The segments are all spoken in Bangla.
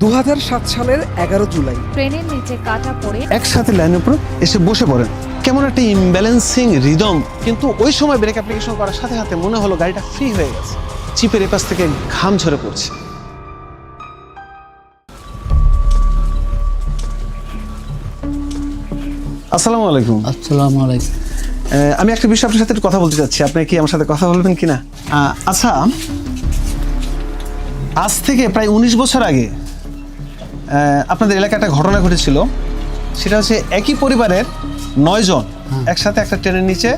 2007 সালের 11 জুলাই ট্রেনের নিচে কাটা পড়ে একসাথে লাইনের উপর এসে বসে পড়েন। কেমন একটা ইমব্যালেন্সিং রিদম, কিন্তু ওই সময় ব্রেক অ্যাপ্লিকেশন করার সাথে সাথে মনে হলো গাড়িটা ফ্রি হয়ে গেছে। চিপের এপাশ থেকে ঘাম ঝরে পড়ছে। আসসালামু আলাইকুম। আসসালামু আলাইকুম। আমি একটা বিষয় আপনার সাথে একটু কথা বলতে চাচ্ছি, আপনি কি আমার সাথে কথা বলবেন কিনা? আচ্ছা, আজ থেকে প্রায় 19 বছর আগে আপনাদের এলাকায় একটা ঘটনা ঘটেছিল। সেটা হচ্ছে একই পরিবারের 9 জন একসাথে একটা ট্রেনের নিচে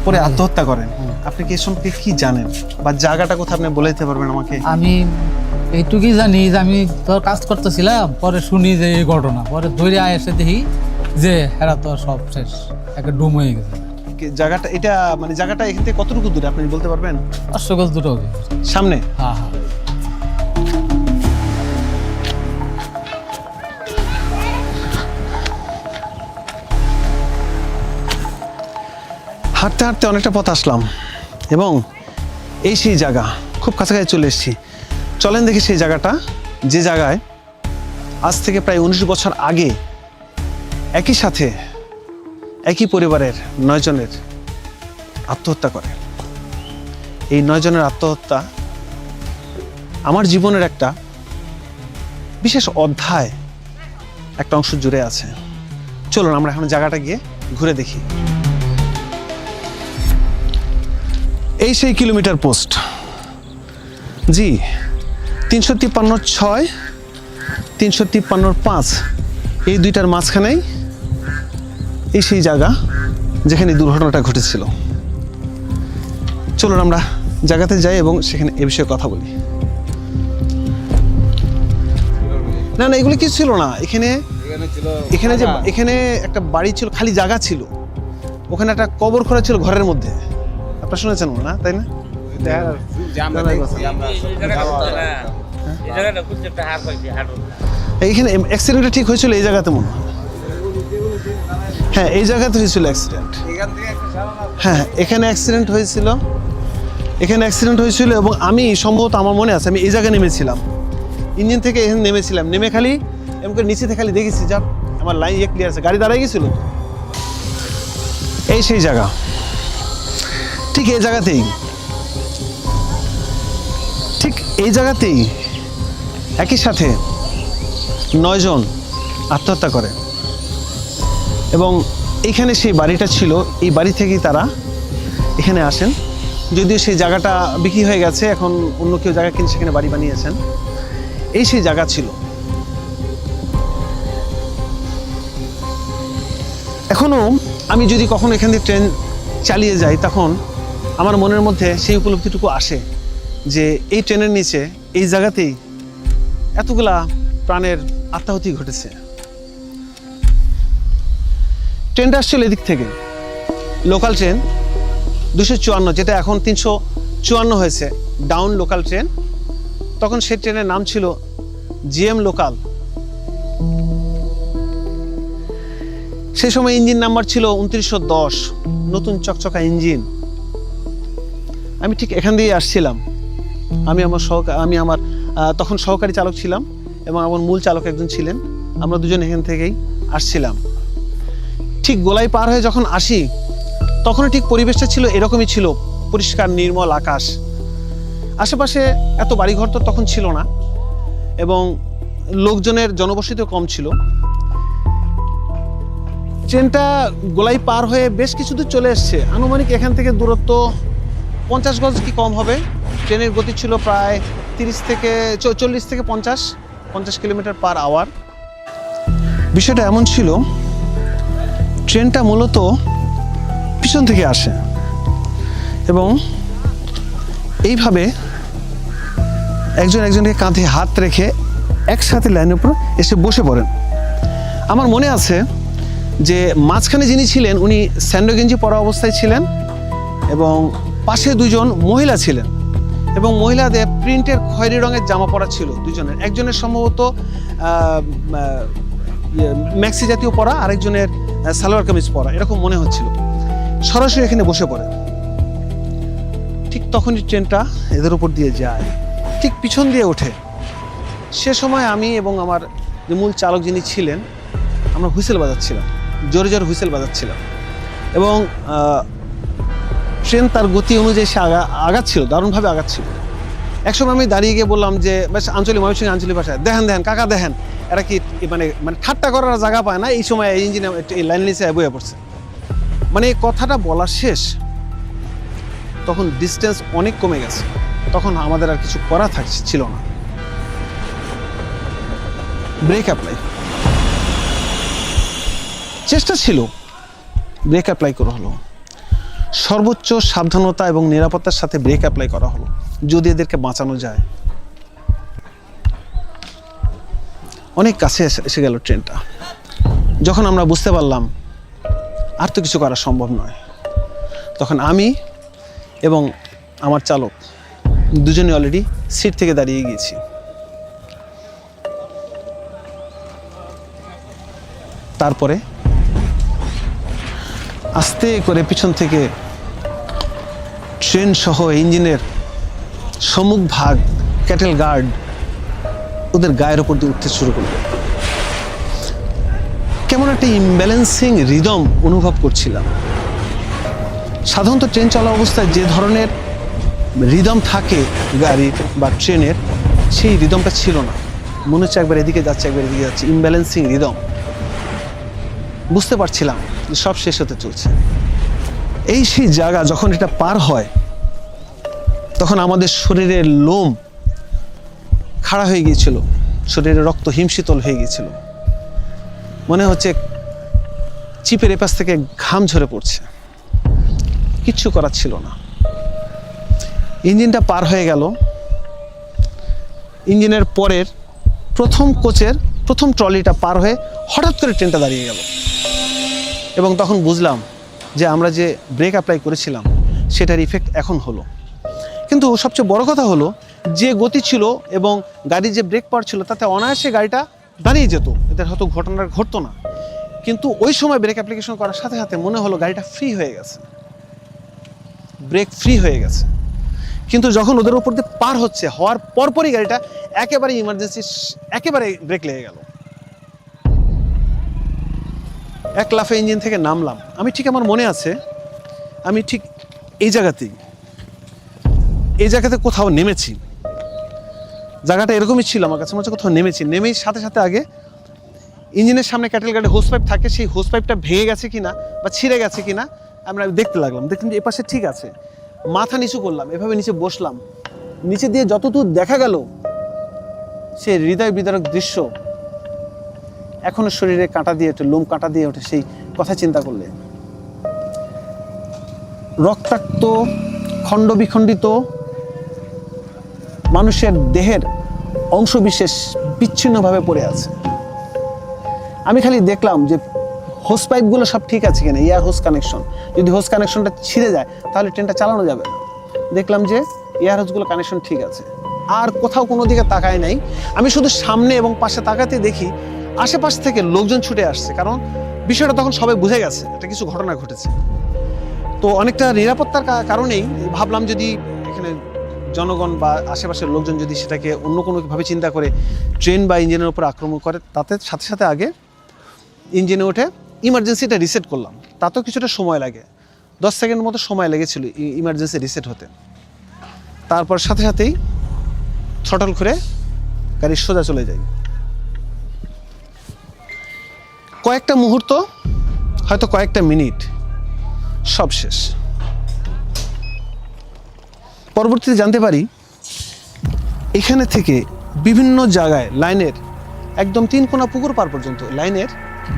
পরে আত্মহত্যা করেন। আপনি কি এ সম্পর্কে কি জানেন বা জায়গাটা কোথায় আপনি বলে দিতে পারবেন আমাকে? আমি এইটুকুই জানি যে আমি তোর কাজ করতেছিলাম, পরে শুনি যে এই ঘটনা, পরে ধরে এসে দেখি যে এরা তো সব শেষ, একটা ডুম হয়ে গেছে। জায়গাটা এটা মানে জায়গাটা এখান থেকে কতটুকু দূরে আপনি বলতে পারবেন? 500 গজ দুটো হবে সামনে। হ্যাঁ হ্যাঁ। হাঁটতে হাঁটতে অনেকটা পথ আসলাম এবং এই সেই জায়গা, খুব কাছাকাছি চলে এসেছি। চলেন দেখি সেই জায়গাটা, যে জায়গায় আজ থেকে প্রায় 19 বছর আগে একই সাথে একই পরিবারের 9 জনের আত্মহত্যা করে। এই 9 জনের আত্মহত্যা আমার জীবনের একটা বিশেষ অধ্যায়, একটা অংশ জুড়ে আছে। চলুন আমরা এখন জায়গাটা গিয়ে ঘুরে দেখি। এই সেই কিলোমিটার পোস্ট, জি 353-6, 353-5, এই দুইটার মাঝখানেই এই সেই জায়গা যেখানে দুর্ঘটনাটা ঘটেছিল। চলুন আমরা জায়গাতে যাই এবং সেখানে এ বিষয়ে কথা বলি। না না, এগুলো কিছু ছিল না। এখানে একটা বাড়ি ছিল, খালি জায়গা ছিল, ওখানে একটা কবর খোঁড়া ছিল ঘরের মধ্যে। আপনারা শুনেছেন না, তাই না? এইখানে অ্যাক্সিডেন্টটা ঠিক হয়েছিল এই জায়গাতে মনে হয়। হ্যাঁ, এই জায়গাতে হয়েছিল অ্যাক্সিডেন্ট। হ্যাঁ, এখানে অ্যাক্সিডেন্ট হয়েছিল, এবং আমি সম্ভবত, আমার মনে আছে, আমি এই জায়গায় নেমেছিলাম, ইঞ্জিন থেকে এখানে নেমেছিলাম, নেমে খালি এমন নিচে থেকে খালি দেখেছি যা আমার লাইন ক্লিয়ার আছে, গাড়ি দাঁড়াই গেছিল। এই সেই জায়গা, ঠিক এই জায়গাতেই, একই সাথে 9 জন আত্মহত্যা করে এবং এইখানে সেই বাড়িটা ছিল। এই বাড়ি থেকেই তারা এখানে আসেন, যদিও সেই জায়গাটা বিক্রি হয়ে গেছে, এখন অন্য কেউ জায়গা কিনে সেখানে বাড়ি বানিয়েছেন। এই সেই জায়গা ছিল। এখনো আমি যদি কখনো এখান থেকে ট্রেন চালিয়ে যাই, তখন আমার মনের মধ্যে সেই উপলব্ধিটুকু আসে যে এই ট্রেনের নিচে, এই জায়গাতেই এতগুলা প্রাণের আত্মাহুতি ঘটেছে। ট্রেনটা আসছিল এদিক থেকে, লোকাল ট্রেন 254, যেটা এখন 354 হয়েছে, ডাউন লোকাল ট্রেন। তখন সেই ট্রেনের নাম ছিল জিএম লোকাল। সেই সময় ইঞ্জিন নাম্বার ছিল 2910, নতুন চকচকা ইঞ্জিন। আমি ঠিক এখান দিয়ে আসছিলাম। আমি আমার তখন সহকারী চালক ছিলাম এবং আমার মূল চালক একজন ছিলেন। আমরা দুজন এখান থেকেই আসছিলাম। ঠিক গোলাই পার হয়ে যখন আসি, তখনও ঠিক পরিবেশটা ছিল এরকমই ছিল, পরিষ্কার নির্মল আকাশ। আশেপাশে এত বাড়িঘর তো তখন ছিল না এবং লোকজনের জনবসতিও কম ছিল। ট্রেনটা গোলাই পার হয়ে বেশ কিছু দূর চলে এসছে। আনুমানিক এখান থেকে দূরত্ব 50 গজ কি কম হবে। ট্রেনের গতি ছিল প্রায় 40 থেকে 50 কিলোমিটার পার আওয়ার। বিষয়টা এমন ছিল, ট্রেনটা মূলত পিছন থেকে আসে এবং এইভাবে একজনকে কাঁধে হাত রেখে একসাথে লাইনের উপর এসে বসে পড়েন। আমার মনে আছে যে মাঝখানে যিনি ছিলেন, উনি স্যান্ডো গেঞ্জি পরা অবস্থায় ছিলেন এবং পাশে 2 জন মহিলা ছিলেন এবং মহিলাদের প্রিন্টের খয়েরি রঙের জামা পরা ছিল দুজনের। একজনের সম্ভবত ম্যাক্সি জাতীয় পরা, আরেকজনের সালোয়ার কামিজ পরা, এরকম মনে হচ্ছিল। সরাসরি এখানে বসে পড়ে। ঠিক তখনই ট্রেনটা এদের উপর দিয়ে যায়, ঠিক পিছন দিয়ে ওঠে। সে সময় আমি এবং আমার যে মূল চালক যিনি ছিলেন, আমরা হুইসেল বাজাচ্ছিলাম, জোরে জোরে হুইসেল বাজাচ্ছিলাম, এবং ট্রেন তার গতি অনুযায়ী সে আগাচ্ছিল, দারুণভাবে আগাচ্ছিল। একসময় আমি দাঁড়িয়ে গিয়ে বললাম যে বেশ আঞ্চলিক ময়মনসিংহ আঞ্চলিক ভাষায়, দেখেন কাকা দেখেন, এরা কি মানে ঠাট্টা করার জায়গা পায় না, এই সময় ইঞ্জিনে এই লাইন নিচে বয়ে পড়ছে। মানে এই কথাটা বলা শেষ, তখন ডিস্টেন্স অনেক কমে গেছে, তখন আমাদের আর কিছু করা ছিল না। ব্রেক অ্যাপ্লাই চেষ্টা ছিল, ব্রেক অ্যাপ্লাই করা হলো, সর্বোচ্চ সাবধানতা এবং নিরাপত্তার সাথে ব্রেক অ্যাপ্লাই করা হলো, যদি এদেরকে বাঁচানো যায়। অনেক কাছে এসে গেল ট্রেনটা। যখন আমরা বুঝতে পারলাম আর তো কিছু করা সম্ভব নয়, তখন আমি এবং আমার চালক দুজনে অলরেডি সিট থেকে দাঁড়িয়ে গিয়েছি। তারপরে আস্তে করে পিছন থেকে ট্রেন সহ ইঞ্জিনের সম্মুখ ভাগ, ক্যাটেল গার্ড ওদের গায়ের ওপর দিয়ে উঠতে শুরু করলো। কেমন একটা ইমব্যালেন্সিং রিদম অনুভব করছিলাম। সাধারণত ট্রেন চলা অবস্থায় যে ধরনের রিদম থাকে গাড়ির বা ট্রেনের, সেই রিদমটা ছিল না। মনে হচ্ছে একবার এদিকে যাচ্ছে একবার এদিকে যাচ্ছে, ইমব্যালেন্সিং রিদম। বুঝতে পারছিলাম যে সব শেষ হতে চলছে। এই সেই জায়গা যখন এটা পার হয়, তখন আমাদের শরীরের লোম খাড়া হয়ে গিয়েছিল, শরীরে রক্ত হিমশীতল হয়ে গিয়েছিল। মনে হচ্ছে চিপের এপাশ থেকে ঘাম ঝরে পড়ছে। কিচ্ছু করার ছিল না। ইঞ্জিনটা পার হয়ে গেল। ইঞ্জিনের পরের প্রথম কোচের প্রথম ট্রলিটা পার হয়ে হঠাৎ করে ট্রেনটা দাঁড়িয়ে গেল, এবং তখন বুঝলাম যে আমরা যে ব্রেক অ্যাপ্লাই করেছিলাম সেটার ইফেক্ট এখন হলো। কিন্তু সবচেয়ে বড় কথা হলো, যে গতি ছিল এবং গাড়ির যে ব্রেক পাওয়ার ছিল, তাতে অনায়াসে গাড়িটা দাঁড়িয়ে যেত, এদের হয়তো ঘটনাটা ঘটতো না। কিন্তু ওই সময় ব্রেক অ্যাপ্লিকেশন করার সাথে সাথে মনে হলো গাড়িটা ফ্রি হয়ে গেছে, ব্রেক ফ্রি হয়ে গেছে। কিন্তু যখন ওদের উপর দিয়ে পার হচ্ছে, হওয়ার পরপরই গাড়িটা একেবারে ইমার্জেন্সি, একেবারে ব্রেক লেগে গেল। এক লাফে ইঞ্জিন থেকে নামলাম। আমি ঠিক, আমার মনে আছে, আমি ঠিক এই জায়গাতে কোথাও নেমেছি। জায়গাটা এরকমই ছিল, আমার কাছে মনে হচ্ছে কোথাও নেমেছি। নেমেই সাথে সাথে আগে ইঞ্জিনের সামনে ক্যাটেল গার্ডে হোস পাইপ থাকে, সেই হোস পাইপটা ভেঙে গেছে কিনা বা ছিঁড়ে গেছে কিনা আমরা দেখতে লাগলাম। দেখলাম যে এপাশে ঠিক আছে। মাথা নিচু করলাম, এভাবে নিচে বসলাম। নিচে দিয়ে যতদূর দেখা গেল সে হৃদয় বিদারক দৃশ্য এখনো শরীরে কাঁটা দিয়ে ওঠে, লোম কাঁটা দিয়ে ওঠে সেই কথা চিন্তা করলে। রক্তাক্ত, খণ্ড বিখণ্ডিত মানুষের দেহের অংশবিশেষ বিচ্ছিন্নভাবে পড়ে আছে। আমি খালি দেখলাম যে হোস পাইপগুলো সব ঠিক আছে কিনা, এয়ার হোস কানেকশন। যদি হোস কানেকশনটা ছিঁড়ে যায় তাহলে ট্রেনটা চালানো যাবে না। দেখলাম যে এয়ার হোসগুলো কানেকশন ঠিক আছে। আর কোথাও কোনো দিকে তাকায় নাই। আমি শুধু সামনে এবং পাশে তাকাতে দেখি আশেপাশ থেকে লোকজন ছুটে আসছে, কারণ বিষয়টা তখন সবাই বুঝে গেছে একটা কিছু ঘটনা ঘটেছে। তো অনেকটা নিরাপত্তার কারণেই ভাবলাম, যদি এখানে জনগণ বা আশেপাশের লোকজন যদি সেটাকে অন্য কোনোভাবে চিন্তা করে ট্রেন বা ইঞ্জিনের উপর আক্রমণ করে, তাতে সাথে সাথে আগে ইঞ্জিনে উঠে ইমার্জেন্সিটা রিসেট করলাম। তাতেও কিছুটা সময় লাগে, 10 সেকেন্ড মতো সময় লেগেছিল ইমার্জেন্সি রিসেট হতে। তারপর সাথে সাথেই থ্রটল করে গাড়ি সোজা চলে যায়। কয়েকটা মুহূর্ত, হয়তো কয়েকটা মিনিট, সব শেষ। পরবর্তীতে জানতে পারি এখানে থেকে বিভিন্ন জায়গায় লাইনের একদম 3 কোনা পুকুর পার পর্যন্ত লাইনের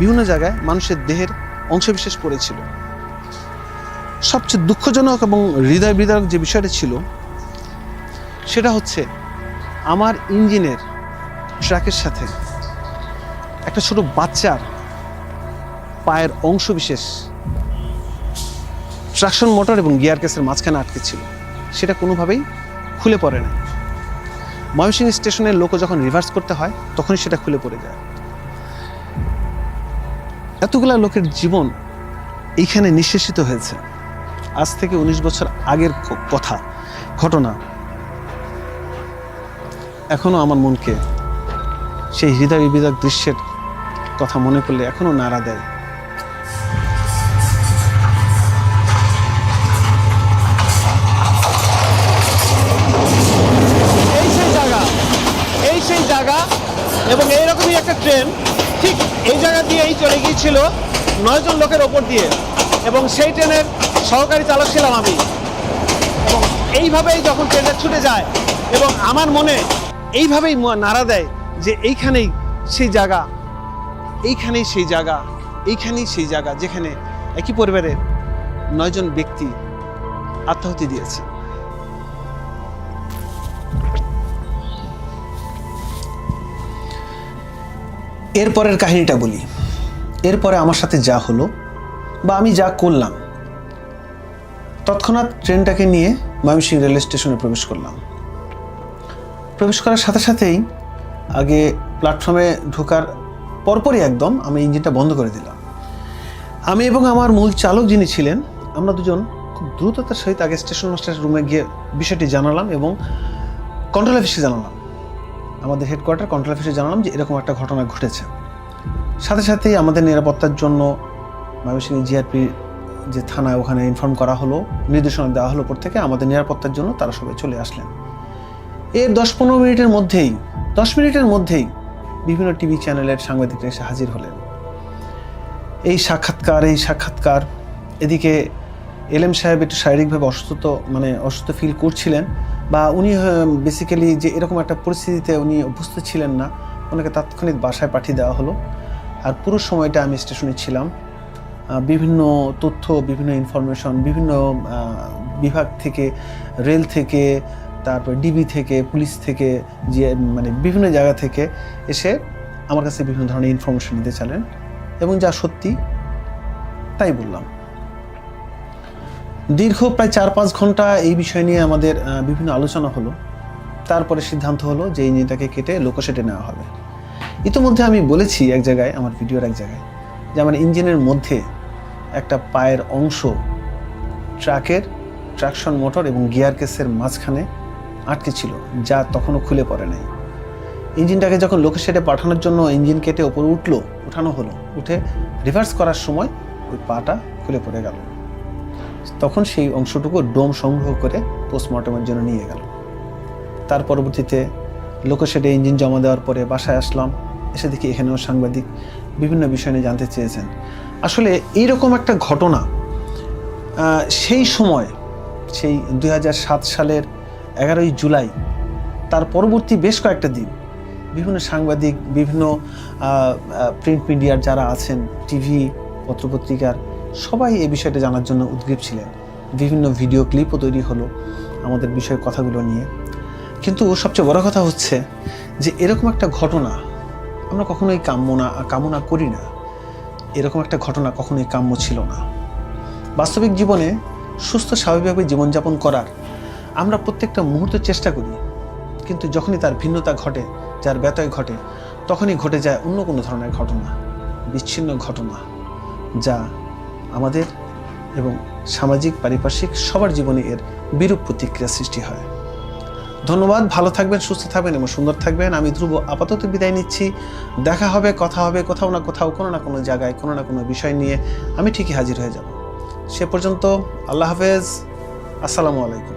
বিভিন্ন জায়গায় মানুষের দেহের অংশবিশেষ পড়েছিল। সবচেয়ে দুঃখজনক এবং হৃদয় বিদারক যে বিষয়টা ছিল সেটা হচ্ছে আমার ইঞ্জিনের ট্র্যাকের সাথে একটা ছোট বাচ্চার পায়ের অংশবিশেষ ট্রাকশন মোটর এবং গিয়ার কেসের মাঝখানে আটকে ছিল। সেটা কোনোভাবেই খুলে পড়ে না। ময়মনসিংহ স্টেশনের লোক যখন রিভার্স করতে হয় তখনই সেটা খুলে পড়ে যায়। এতগুলা লোকের জীবন এইখানে নিঃশেষিত হয়েছে। আজ থেকে 19 বছর আগের ঘটনা এখনো আমার মনকে সেই হৃদয় বিদারক দৃশ্যের কথা মনে করলে এখনো নাড়া দেয়। এই সেই জায়গা এবং এইরকমই একটা ট্রেন ঠিক এই জায়গা দিয়েই চলে গিয়েছিল 9 জন লোকের ওপর দিয়ে, এবং সেই ট্রেনের সহকারী চালক ছিলাম আমি। এবং এইভাবেই যখন ট্রেনটা ছুটে যায় এবং আমার মনে এইভাবেই নাড়া দেয় যে এইখানেই সেই জায়গা, এইখানেই সেই জায়গা, এইখানেই সেই জায়গা যেখানে একই পরিবারের 9 জন ব্যক্তি আত্মাহুতি দিয়েছে। এরপরের কাহিনীটা বলি। এরপরে আমার সাথে যা হলো বা আমি যা করলাম, তৎক্ষণাৎ ট্রেনটাকে নিয়ে ময়মনসিংহ রেল স্টেশনে প্রবেশ করলাম। প্রবেশ করার সাথে সাথেই আগে প্ল্যাটফর্মে ঢোকার পরপরই একদম আমি ইঞ্জিনটা বন্ধ করে দিলাম। আমি এবং আমার মূল চালক যিনি ছিলেন, আমরা দুজন খুব দ্রুততার সহিত আগে স্টেশন মাস্টারের রুমে গিয়ে বিষয়টি জানালাম এবং কন্ট্রোল অফিসে জানালাম, আমাদের হেডকোয়ার্টার কন্ট্রোল অফিসে জানালাম যে এরকম একটা ঘটনা ঘটেছে। সাথে সাথেই আমাদের নিরাপত্তার জন্য ময়মনসিংহ জিআরপি যে থানায় ওখানে ইনফর্ম করা হলো, নির্দেশনা দেওয়া হলো উপর থেকে, আমাদের নিরাপত্তার জন্য তারা সবাই চলে আসলেন। এর 10-15 মিনিটের মধ্যেই 10 মিনিটের মধ্যেই বিভিন্ন টিভি চ্যানেলের সাংবাদিকরা এসে হাজির হলেন। এই সাক্ষাৎকার এদিকে এলএম সাহেব একটু শারীরিকভাবে অসুস্থ ফিল করছিলেন, বা উনি বেসিক্যালি যে এরকম একটা পরিস্থিতিতে উনি অভ্যস্ত ছিলেন না, ওনাকে তাৎক্ষণিক বাসায় পাঠিয়ে দেওয়া হলো। আর পুরো সময়টা আমি স্টেশনে ছিলাম। বিভিন্ন তথ্য, বিভিন্ন ইনফরমেশন বিভিন্ন বিভাগ থেকে, রেল থেকে, তারপর ডিবি থেকে, পুলিশ থেকে, যে বিভিন্ন জায়গা থেকে এসে আমার কাছে বিভিন্ন ধরনের ইনফরমেশন নিতে চাইলেন, এবং যা সত্যি তাই বললাম। দীর্ঘ প্রায় 4-5 ঘন্টা এই বিষয় নিয়ে আমাদের বিভিন্ন আলোচনা হলো। তারপরে সিদ্ধান্ত হলো যে ইঞ্জিনটাকে কেটে লোকোশেডে নেওয়া হবে। ইতিমধ্যে আমি বলেছি এক জায়গায়, আমার ভিডিওর এক জায়গায়, যে আমার ইঞ্জিনের মধ্যে একটা পায়ের অংশ ট্রাকের ট্রাকশন মোটর এবং গিয়ার কেসের মাঝখানে আটকে ছিল, যা তখনও খুলে পড়ে নাই। ইঞ্জিনটাকে যখন লোকোশেডে পাঠানোর জন্য ইঞ্জিন কেটে ওপরে উঠানো হলো, উঠে রিভার্স করার সময় ওই পাটা খুলে পড়ে গেল। তখন সেই অংশটুকু ডোম সংগ্রহ করে পোস্টমর্টমের জন্য নিয়ে গেল। তার পরবর্তীতে লোকোশেডে ইঞ্জিন জমা দেওয়ার পরে বাসায় আসলাম, এসে দেখি এখানেও সাংবাদিক বিভিন্ন বিষয় নিয়ে জানতে চেয়েছেন। আসলে এইরকম একটা ঘটনা সেই সময়, সেই 2007 সালের 11ই জুলাই, তার পরবর্তী বেশ কয়েকটা দিন বিভিন্ন সাংবাদিক, বিভিন্ন প্রিন্ট মিডিয়ার যারা আছেন, টিভি, পত্রপত্রিকার সবাই এই বিষয়টা জানার জন্য উদ্গ্রীব ছিলেন। বিভিন্ন ভিডিও ক্লিপও তৈরি হলো আমাদের বিষয়ের কথাগুলো নিয়ে। কিন্তু সবচেয়ে বড় কথা হচ্ছে যে এরকম একটা ঘটনা আমরা কখনোই কামনা করি না। এরকম একটা ঘটনা কখনোই কাম্য ছিল না। বাস্তবিক জীবনে সুস্থ স্বাভাবিকভাবে জীবনযাপন করার আমরা প্রত্যেকটা মুহূর্তে চেষ্টা করি, কিন্তু যখনই তার ভিন্নতা ঘটে, যার ব্যতয় ঘটে, তখনই ঘটে যায় অন্য কোনো ধরনের ঘটনা, বিচ্ছিন্ন ঘটনা, যা আমাদের এবং সামাজিক, পারিপার্শ্বিক সবার জীবনে এর বিরূপ প্রতিক্রিয়া সৃষ্টি হয়। ধন্যবাদ, ভালো থাকবেন, সুস্থ থাকবেন এবং সুন্দর থাকবেন। আমি ধ্রুব আপাতত বিদায় নিচ্ছি। দেখা হবে, কথা হবে, কোথাও না কোথাও, কোনো না কোনো জায়গায়, কোনো না কোনো বিষয় নিয়ে আমি ঠিকই হাজির হয়ে যাব। সে পর্যন্ত আল্লাহ হাফেজ, আসসালামু আলাইকুম।